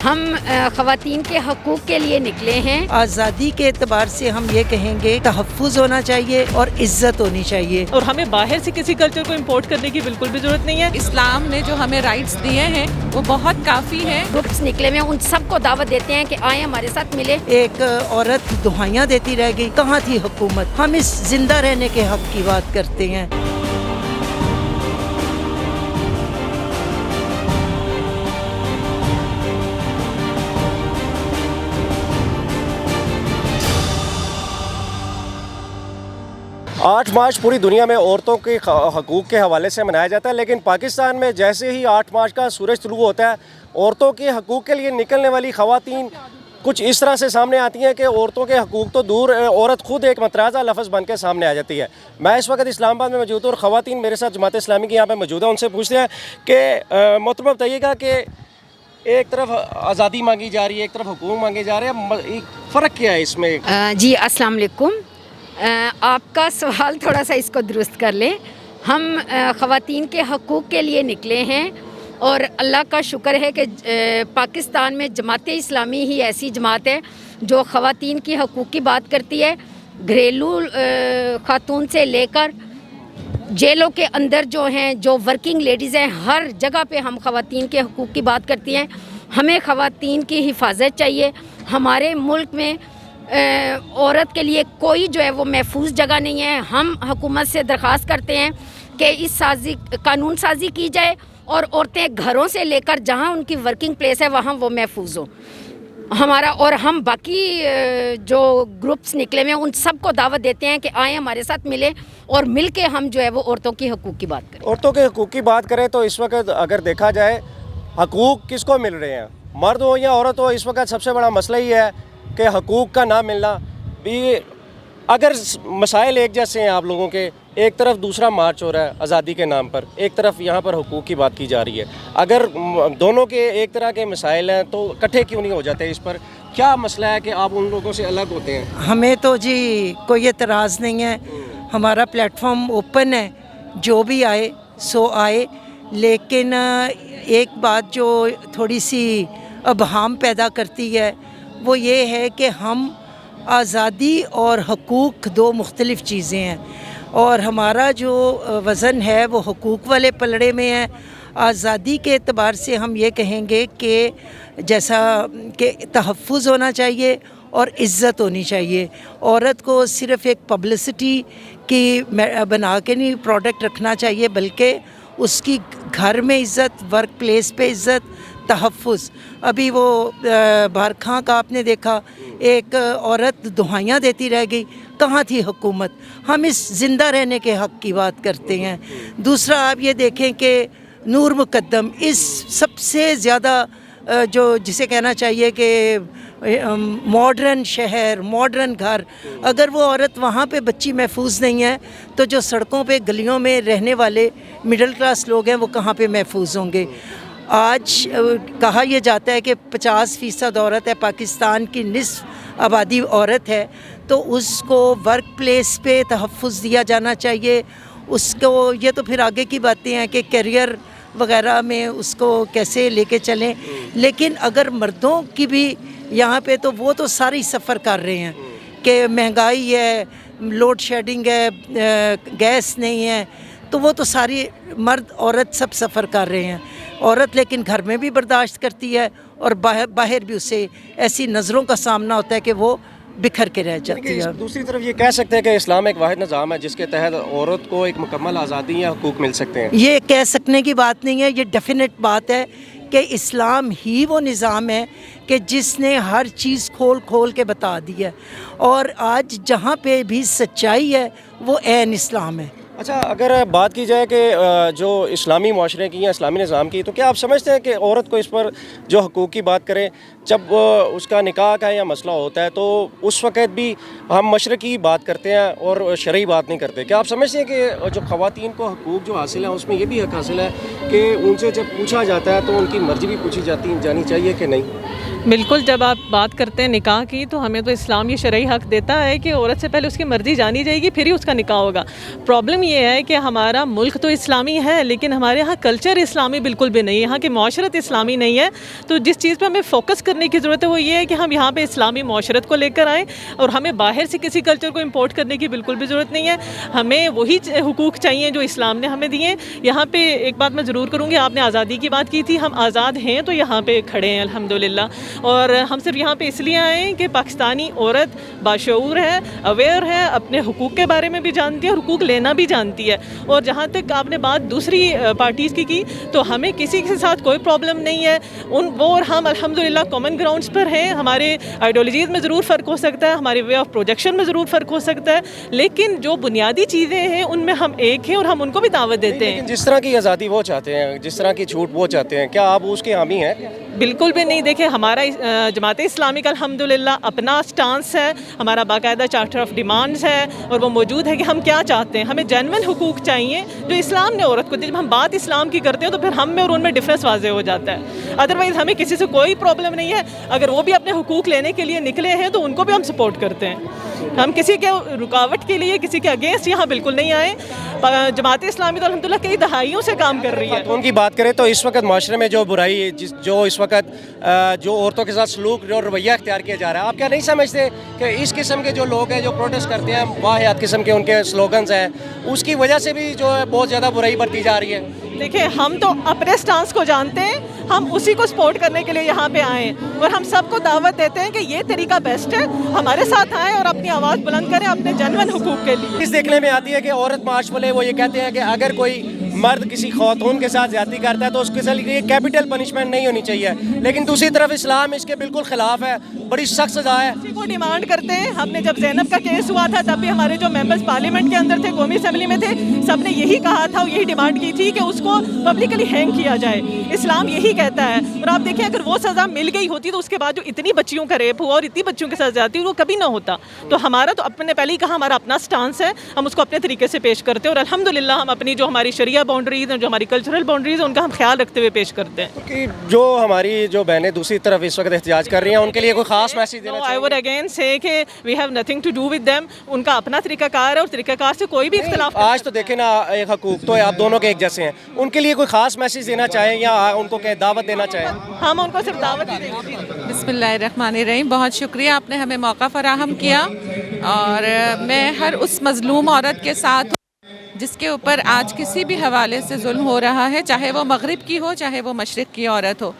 ہم خواتین کے حقوق کے لیے نکلے ہیں۔ آزادی کے اعتبار سے ہم یہ کہیں گے تحفظ ہونا چاہیے اور عزت ہونی چاہیے، اور ہمیں باہر سے کسی کلچر کو امپورٹ کرنے کی بالکل بھی ضرورت نہیں ہے۔ اسلام نے جو ہمیں رائٹس دیے ہیں وہ بہت کافی ہیں۔ گروپس نکلے ہوئے ہیں، ان سب کو دعوت دیتے ہیں کہ آئیں ہمارے ساتھ ملے۔ ایک عورت دہائیاں دیتی رہ گئی، کہاں تھی حکومت؟ ہم اس زندہ رہنے کے حق کی بات کرتے ہیں۔ آٹھ مارچ پوری دنیا میں عورتوں کے حقوق کے حوالے سے منایا جاتا ہے، لیکن پاکستان میں جیسے ہی 8 مارچ کا سورج طلوع ہوتا ہے، عورتوں کے حقوق کے لیے نکلنے والی خواتین کچھ اس طرح سے سامنے آتی ہیں کہ عورتوں کے حقوق تو دور، عورت خود ایک متنازع لفظ بن کے سامنے آ جاتی ہے۔ میں اس وقت اسلام آباد میں موجود ہوں اور خواتین میرے ساتھ جماعت اسلامی کی یہاں پہ موجود ہیں، ان سے پوچھتے ہیں کہ محترمہ بتائیے گا کہ ایک طرف آزادی مانگی جا رہی ہے، ایک طرف حقوق مانگے جا رہے ہیں، فرق کیا ہے اس میں؟ جی السلام علیکم۔ آپ کا سوال تھوڑا سا اس کو درست کر لیں۔ ہم خواتین کے حقوق کے لیے نکلے ہیں اور اللہ کا شکر ہے کہ پاکستان میں جماعت اسلامی ہی ایسی جماعت ہے جو خواتین کی حقوق کی بات کرتی ہے۔ گھریلو خاتون سے لے کر جیلوں کے اندر جو ہیں، جو ورکنگ لیڈیز ہیں، ہر جگہ پہ ہم خواتین کے حقوق کی بات کرتی ہیں۔ ہمیں خواتین کی حفاظت چاہیے۔ ہمارے ملک میں عورت کے لیے کوئی جو ہے وہ محفوظ جگہ نہیں ہے۔ ہم حکومت سے درخواست کرتے ہیں کہ اس قانون سازی کی جائے اور عورتیں گھروں سے لے کر جہاں ان کی ورکنگ پلیس ہے وہاں وہ محفوظ ہوں۔ ہمارا اور ہم باقی جو گروپس نکلے ہوئے ہیں ان سب کو دعوت دیتے ہیں کہ آئیں ہمارے ساتھ ملیں اور مل کے ہم جو ہے وہ عورتوں کی حقوق کی بات کریں۔ عورتوں کے حقوق کی بات کریں تو اس وقت اگر دیکھا جائے حقوق کس کو مل رہے ہیں، مرد ہو یا عورت ہو، اس وقت سب سے بڑا مسئلہ یہ ہے کہ حقوق کا نہ ملنا بھی۔ اگر مسائل ایک جیسے ہیں آپ لوگوں کے، ایک طرف دوسرا مارچ ہو رہا ہے آزادی کے نام پر، ایک طرف یہاں پر حقوق کی بات کی جا رہی ہے، اگر دونوں کے ایک طرح کے مسائل ہیں تو اکٹھے کیوں نہیں ہو جاتے؟ اس پر کیا مسئلہ ہے کہ آپ ان لوگوں سے الگ ہوتے ہیں؟ ہمیں تو جی کوئی اعتراض نہیں ہے، ہمارا پلیٹ فارم اوپن ہے، جو بھی آئے سو آئے، لیکن ایک بات جو تھوڑی سی ابہام پیدا کرتی ہے وہ یہ ہے کہ ہم آزادی اور حقوق دو مختلف چیزیں ہیں، اور ہمارا جو وزن ہے وہ حقوق والے پلڑے میں ہے۔ آزادی کے اعتبار سے ہم یہ کہیں گے کہ جیسا کہ تحفظ ہونا چاہیے اور عزت ہونی چاہیے۔ عورت کو صرف ایک پبلسٹی کی بنا کے نہیں پروڈکٹ رکھنا چاہیے، بلکہ اس کی گھر میں عزت، ورک پلیس پہ عزت، تحفظ۔ ابھی وہ بارکھاں کا آپ نے دیکھا، ایک عورت دہائیاں دیتی رہ گئی، کہاں تھی حکومت؟ ہم اس زندہ رہنے کے حق کی بات کرتے ہیں۔ دوسرا آپ یہ دیکھیں کہ نور مقدم اس سب سے زیادہ جو جسے کہنا چاہیے کہ ماڈرن شہر، ماڈرن گھر، اگر وہ عورت وہاں پہ بچی محفوظ نہیں ہے تو جو سڑکوں پہ گلیوں میں رہنے والے مڈل کلاس لوگ ہیں وہ کہاں پہ محفوظ ہوں گے؟ آج کہا یہ جاتا ہے کہ 50% عورت ہے، پاکستان کی نصف آبادی عورت ہے، تو اس کو ورک پلیس پہ تحفظ دیا جانا چاہیے۔ اس کو یہ تو پھر آگے کی باتیں ہیں کہ کیریئر وغیرہ میں اس کو کیسے لے کے چلیں، لیکن اگر مردوں کی بھی یہاں پہ تو وہ تو ساری سفر کر رہے ہیں کہ مہنگائی ہے، لوڈ شیڈنگ ہے، گیس نہیں ہے، تو وہ تو ساری مرد عورت سب سفر کر رہے ہیں۔ عورت لیکن گھر میں بھی برداشت کرتی ہے اور باہر بھی اسے ایسی نظروں کا سامنا ہوتا ہے کہ وہ بکھر کے رہ جاتی ہے۔ دوسری طرف یہ کہہ سکتے ہیں کہ اسلام ایک واحد نظام ہے جس کے تحت عورت کو ایک مکمل آزادی یا حقوق مل سکتے ہیں۔ یہ کہہ سکنے کی بات نہیں ہے، یہ ڈیفینٹ بات ہے کہ اسلام ہی وہ نظام ہے کہ جس نے ہر چیز کھول کے بتا دی ہے، اور آج جہاں پہ بھی سچائی ہے وہ عین اسلام ہے۔ اچھا، اگر بات کی جائے کہ جو اسلامی معاشرے کی یا اسلامی نظام کی، تو کیا آپ سمجھتے ہیں کہ عورت کو اس پر جو حقوق کی بات کریں، جب اس کا نکاح کا یا مسئلہ ہوتا ہے تو اس وقت بھی ہم مشرقی بات کرتے ہیں اور شرعی بات نہیں کرتے؟ کیا آپ سمجھتے ہیں کہ جو خواتین کو حقوق جو حاصل ہیں اس میں یہ بھی حق حاصل ہے کہ ان سے جب پوچھا جاتا ہے تو ان کی مرضی بھی پوچھی جانی چاہیے کہ نہیں؟ بالکل جب آپ بات کرتے ہیں نکاح کی تو ہمیں تو اسلام یہ شرعی حق دیتا ہے کہ عورت سے پہلے اس کی مرضی جانی جائے گی پھر ہی اس کا نکاح ہوگا. پرابلم یہ ہے کہ ہمارا ملک تو اسلامی ہے لیکن ہمارے یہاں کلچر اسلامی بالکل بھی نہیں ہے, یہاں کی معاشرت اسلامی نہیں ہے. تو جس چیز پہ ہمیں فوکس کرنے کی ضرورت ہے وہ یہ ہے کہ ہم یہاں پہ اسلامی معاشرت کو لے کر آئیں اور ہمیں باہر سے کسی کلچر کو امپورٹ کرنے کی بالکل بھی ضرورت نہیں ہے. ہمیں وہی حقوق چاہیے جو اسلام نے ہمیں دیے. یہاں پہ ایک بات میں ضرور کروں گی, آپ نے آزادی کی بات کی تھی, ہم آزاد ہیں تو یہاں پہ کھڑے ہیں الحمدللہ. اور ہم صرف یہاں پہ اس لیے آئے ہیں کہ پاکستانی عورت باشعور ہے, اویئر ہے, اپنے حقوق کے بارے میں بھی جانتی ہے اور حقوق لینا بھی جانتی ہے. اور جہاں تک آپ نے بات دوسری پارٹیز کی تو ہمیں کسی کے ساتھ کوئی پرابلم نہیں ہے. وہ اور ہم الحمدللہ کامن گراؤنڈس پر ہیں. ہمارے آئیڈیالوجیز میں ضرور فرق ہو سکتا ہے, ہمارے وے آف پروجیکشن میں ضرور فرق ہو سکتا ہے, لیکن جو بنیادی چیزیں ہیں ان میں ہم ایک ہیں اور ہم ان کو بھی دعوت دیتے ہیں. جس طرح کی آزادی وہ چاہتے ہیں, جس طرح کی چھوٹ وہ چاہتے ہیں, کیا آپ اس کے حامی ہیں؟ بالکل بھی نہیں. دیکھیں ہمارا جماعت اسلامی کا الحمدللہ اپنا سٹانس ہے, ہمارا باقاعدہ چارٹر آف ڈیمانڈز ہے اور وہ موجود ہے کہ ہم کیا چاہتے ہیں. ہمیں جینون حقوق چاہیے جو اسلام نے عورت کو دی. جب ہم بات اسلام کی کرتے ہیں تو پھر ہم میں اور ان میں ڈفرینس واضح ہو جاتا ہے. ادروائز ہمیں کسی سے کوئی پرابلم نہیں ہے. اگر وہ بھی اپنے حقوق لینے کے لیے نکلے ہیں تو ان کو بھی ہم سپورٹ کرتے ہیں. ہم کسی کے رکاوٹ کے لیے, کسی کے اگینسٹ یہاں بالکل نہیں آئے. جماعت اسلامی تو الحمدللہ کئی دہائیوں سے کام کر رہی ہے. ان کی بات کریں تو اس وقت معاشرے میں جو برائی, جو اس وقت جو عورتوں کے ساتھ سلوک جو رویہ اختیار کیا جا رہا ہے, آپ کیا نہیں سمجھتے کہ اس قسم کے جو لوگ ہیں جو پروٹیسٹ کرتے ہیں, واحد قسم کے ان کے سلوگنز ہیں, اس کی وجہ سے بھی جو ہے بہت زیادہ برائی بڑھتی جا رہی ہے؟ دیکھیں ہم تو اپنے سٹانس کو جانتے ہیں, ہم اسی کو سپورٹ کرنے کے لیے یہاں پہ آئے ہیں اور ہم سب کو دعوت دیتے ہیں کہ یہ طریقہ بیسٹ ہے, ہمارے ساتھ آئیں اور اپنی آواز بلند کریں اپنے جنون حقوق کے لیے. اس دیکھنے میں آتی ہے کہ عورت مارچ والے وہ یہ کہتے ہیں کہ اگر کوئی مرد کسی خاتون کے ساتھ زیادتی کرتا ہے تو اس کے لیے کیپٹل پنشمنٹ نہیں ہونی چاہیے, لیکن دوسری طرف اسلام اس کے بالکل خلاف ہے, بڑی سخت سزا ہے. اسی کو ڈیمانڈ کرتے ہیں. ہم نے جب زینب کا کیس ہوا تھا تب بھی ہمارے جو ممبرز پارلیمنٹ کے اندر تھے, قومی اسمبلی میں تھے, سب نے یہی کہا تھا اور یہی ڈیمانڈ کی تھی کہ اس کو پبلکلی ہینگ کیا جائے. اسلام یہی کہتا ہے. اور آپ دیکھیں اگر وہ سزا مل گئی ہوتی تو اس کے بعد جو اتنی بچیوں کا ریپ ہوا اور اتنی بچیوں کے ساتھ زیادتی وہ کبھی نہ ہوتا. تو ہمارا تو اپنے پہلے ہی کہا ہمارا اپنا سٹانس ہے, ہم اس کو اپنے طریقے سے پیش کرتے ہیں اور الحمدللہ ہم اپنی جو ہماری شریعہ باؤنڈریز ہیں, جو ہماری کلچرل باؤنڈریز ہیں, ان کا ہم خیال رکھتے ہوئے پیش کرتے ہیں. کہ جو ہماری جو بہنیں دوسری طرف اس وقت احتجاج کر رہی ہیں ان کے لیے کوئی خاص میسج دینا آئی ووڈ اگین سے کہ we have nothing to do with them. ان کا اپنا طریقہ کار ہے اور طریقہ کار سے کوئی بھی اختلاف. آج تو دیکھیں نا, ایک حقوق تو ہے, آپ دونوں کے ایک جیسے ہیں, ان کے لیے کوئی خاص میسج دینا چاہیں یا ان کو دعوت دینا چاہیں؟ ہم ان کو صرف دعوت ہی دیں گے. بسم اللہ الرحمن الرحیم. بہت شکریہ, آپ نے ہمیں موقع فراہم کیا اور میں ہر اس مظلوم عورت کے ساتھ ہوں جس کے اوپر آج کسی بھی حوالے سے ظلم ہو رہا ہے, چاہے وہ مغرب کی ہو چاہے وہ مشرق کی عورت ہو.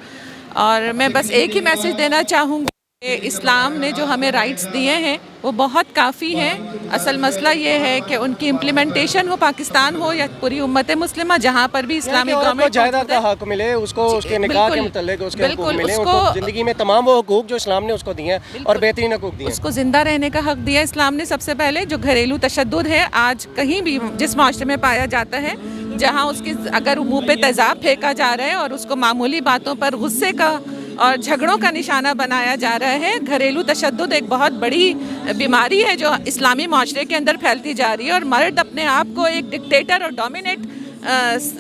اور میں بس ایک ہی میسج دینا چاہوں گی کہ اسلام نے جو ہمیں رائٹس دیے ہیں وہ بہت کافی ہیں. اصل مسئلہ یہ ہے کہ ان کی امپلیمنٹیشن ہو, پاکستان ہو یا پوری امت مسلمہ, جہاں پر بھی اسلامی گورنمنٹ جائیداد کا حق ملے, اس کو اس کے نکاح کے متعلق اس کے حقوق ملے, اس کو زندگی میں تمام وہ حقوق جو اسلام نے اس کو دیے ہیں اور بہترین حقوق دیے ہیں. اس کو زندہ رہنے کا حق دیا اسلام نے. سب سے پہلے جو گھریلو تشدد ہے آج کہیں بھی جس معاشرے میں پایا جاتا ہے, جہاں اس کی اگر منہ پہ تیزاب پھینکا جا رہا ہے اور اس کو معمولی باتوں پر غصے کا اور جھگڑوں کا نشانہ بنایا جا رہا ہے, گھریلو تشدد ایک بہت بڑی بیماری ہے جو اسلامی معاشرے کے اندر پھیلتی جا رہی ہے. اور مرد اپنے آپ کو ایک ڈکٹیٹر اور ڈومینیٹ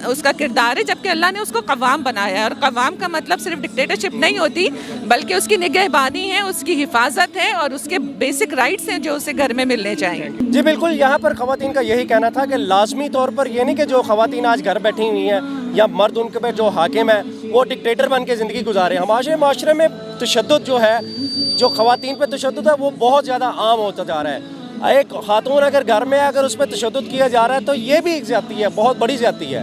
اس کا کردار ہے, جبکہ اللہ نے اس کو قوام بنایا ہے. اور قوام کا مطلب صرف ڈکٹیٹرشپ نہیں ہوتی بلکہ اس کی نگہبانی ہے, اس کی حفاظت ہے اور اس کے بیسک رائٹس ہیں جو اسے گھر میں ملنے چاہیے. جی بالکل, یہاں پر خواتین کا یہی کہنا تھا کہ لازمی طور پر یہ نہیں کہ جو خواتین آج گھر بیٹھی ہوئی ہیں یا مرد ان کے پہ جو حاکم ہے وہ ڈکٹیٹر بن کے زندگی گزارے. ہمارے معاشرے میں تشدد جو ہے, جو خواتین پہ تشدد ہے وہ بہت زیادہ عام ہوتا جا رہا ہے. ایک خاتون اگر گھر میں اگر اس پہ تشدد کیا جا رہا ہے تو یہ بھی ایک زیادتی ہے, بہت بڑی زیادتی ہے.